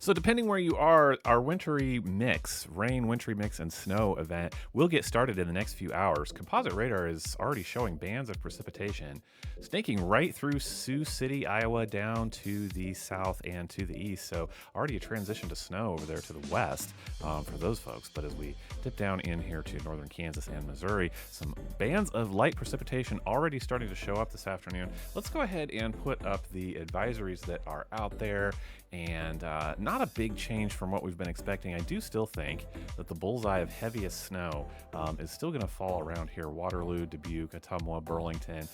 So depending where you are, our wintry mix, rain, wintry mix, and snow event will get started in the next few hours. Composite radar is already showing bands of precipitation snaking right through Sioux City, Iowa, down to the south and to the east. So already a transition to snow over there to the west for those folks. But as we dip down in here to northern Kansas and Missouri, some bands of light precipitation already starting to show up this afternoon. Let's go ahead and put up the advisories that are out there. And not a big change from what we've been expecting. I do still think that the bullseye of heaviest snow is still going to fall around here. Waterloo, Dubuque, Ottumwa, Burlington,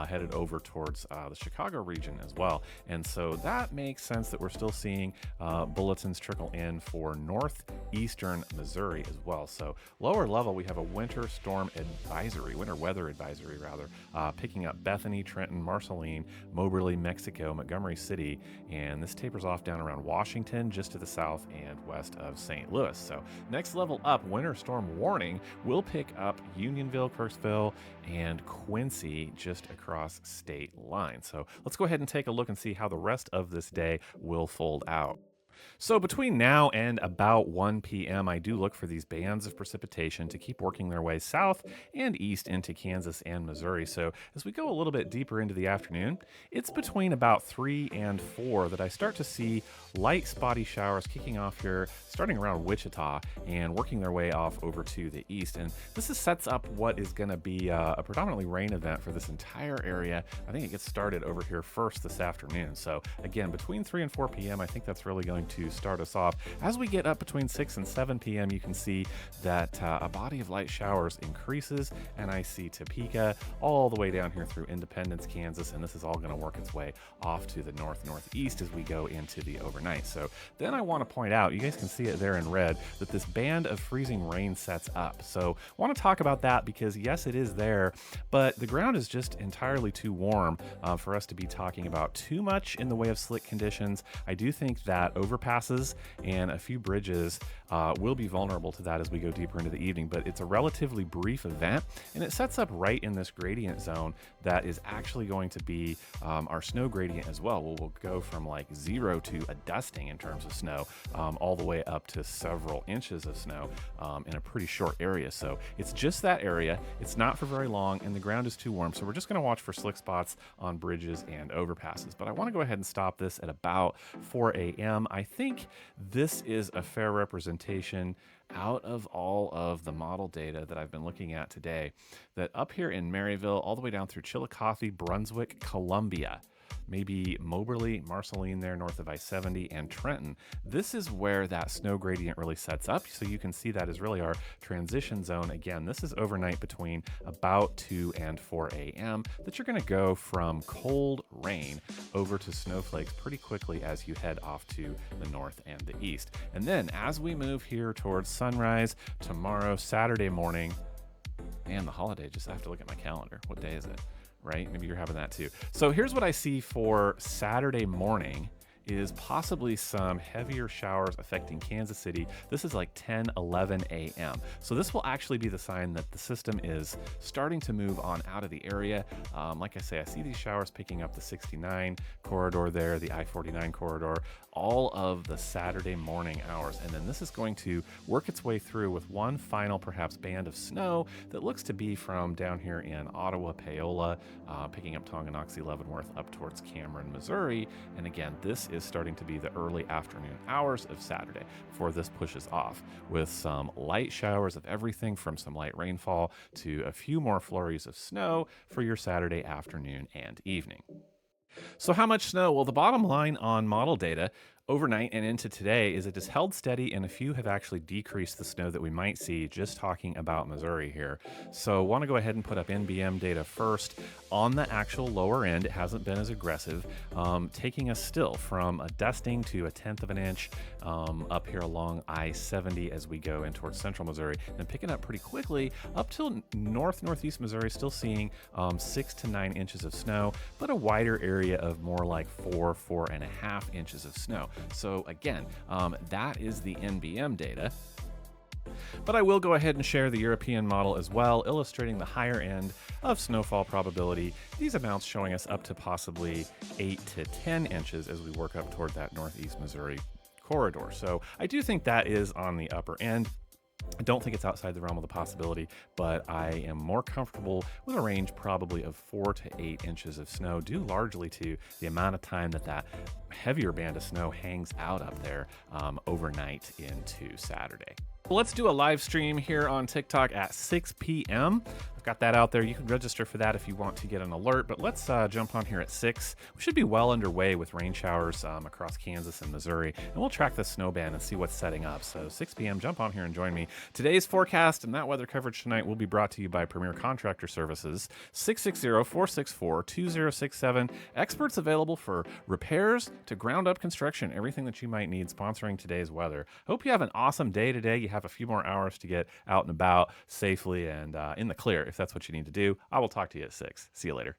headed over towards the Chicago region as well. And so that makes sense that we're still seeing bulletins trickle in for northeastern Missouri as well. So lower level, we have a winter storm advisory, winter weather advisory rather, picking up Bethany, Trenton, Marceline, Moberly, Mexico, Montgomery City, and this tapers off down around Washington, just to the south and west of St. Louis. So next level up, winter storm warning will pick up Unionville, Kirksville, and Quincy just across state lines. So let's go ahead and take a look and see how the rest of this day will fold out. So between now and about 1 p.m., I do look for these bands of precipitation to keep working their way south and east into Kansas and Missouri. So as we go a little bit deeper into the afternoon, it's between about 3 and 4 that I start to see light spotty showers kicking off here, starting around Wichita and working their way off over to the east. And sets up what is going to be a predominantly rain event for this entire area. I think it gets started over here first this afternoon. So again, between 3 and 4 p.m., I think that's really going to start us off. As we get up between 6 and 7 p.m., you can see that a body of light showers increases, and I see Topeka all the way down here through Independence, Kansas, and this is all going to work its way off to the northeast as we go into the overnight. So then I want to point out, you guys can see it there in red, that this band of freezing rain sets up. So I want to talk about that because yes, it is there, but the ground is just entirely too warm for us to be talking about too much in the way of slick conditions. I do think that overpasses and a few bridges will be vulnerable to that as we go deeper into the evening, but it's a relatively brief event, and it sets up right in this gradient zone that is actually going to be our snow gradient as well. We'll go from like 0 to a dusting in terms of snow, all the way up to several inches of snow in a pretty short area. So it's just that area. It's not for very long, and the ground is too warm, so we're just going to watch for slick spots on bridges and overpasses. But I want to go ahead and stop this at about 4 a.m. I think this is a fair representation out of all of the model data that I've been looking at today, that up here in Maryville, all the way down through Chillicothe, Brunswick, Columbia, maybe Moberly, Marceline there north of I-70, and Trenton. This is where that snow gradient really sets up. So you can see that is really our transition zone. Again, this is overnight between about 2 and 4 a.m. that you're going to go from cold rain over to snowflakes pretty quickly as you head off to the north and the east. And then as we move here towards sunrise tomorrow, Saturday morning, man, the holiday, just have to look at my calendar. What day is it? Right? Maybe you're having that too. So here's what I see for Saturday morning is possibly some heavier showers affecting Kansas City. This is like 10, 11 a.m. So this will actually be the sign that the system is starting to move on out of the area. Like I say, I see these showers picking up the 69 corridor there, the I-49 corridor, all of the Saturday morning hours. And then this is going to work its way through with one final perhaps band of snow that looks to be from down here in Ottawa, Paola, picking up Tonganoxie, Leavenworth, up towards Cameron, Missouri. And again, this is starting to be the early afternoon hours of Saturday before this pushes off with some light showers of everything from some light rainfall to a few more flurries of snow for your Saturday afternoon and evening. So how much snow? Well, the bottom line on model data overnight and into today is it has held steady, and a few have actually decreased the snow that we might see just talking about Missouri here. So want to go ahead and put up NBM data first. On the actual lower end, it hasn't been as aggressive, taking us still from a dusting to 1/10 of an inch up here along I-70 as we go in towards central Missouri, and picking up pretty quickly up till northeast Missouri, still seeing 6 to 9 inches of snow, but a wider area of more like 4.5 inches of snow. So again, that is the NBM data. But I will go ahead and share the European model as well, illustrating the higher end of snowfall probability. These amounts showing us up to possibly 8 to 10 inches as we work up toward that northeast Missouri corridor. So I do think that is on the upper end. I don't think it's outside the realm of the possibility, but I am more comfortable with a range probably of 4 to 8 inches of snow, due largely to the amount of time that heavier band of snow hangs out up there overnight into Saturday. Let's do a live stream here on TikTok at 6 p.m. I've got that out there. You can register for that if you want to get an alert, but let's jump on here at 6. We should be well underway with rain showers across Kansas and Missouri, and we'll track the snow band and see what's setting up. So 6 p.m., jump on here and join me. Today's forecast and that weather coverage tonight will be brought to you by Premier Contractor Services, 660-464-2067. Experts available for repairs to ground-up construction, everything that you might need, sponsoring today's weather. Hope you have an awesome day today. You have a few more hours to get out and about safely and in the clear if that's what you need to do. I will talk to you at 6. See you later.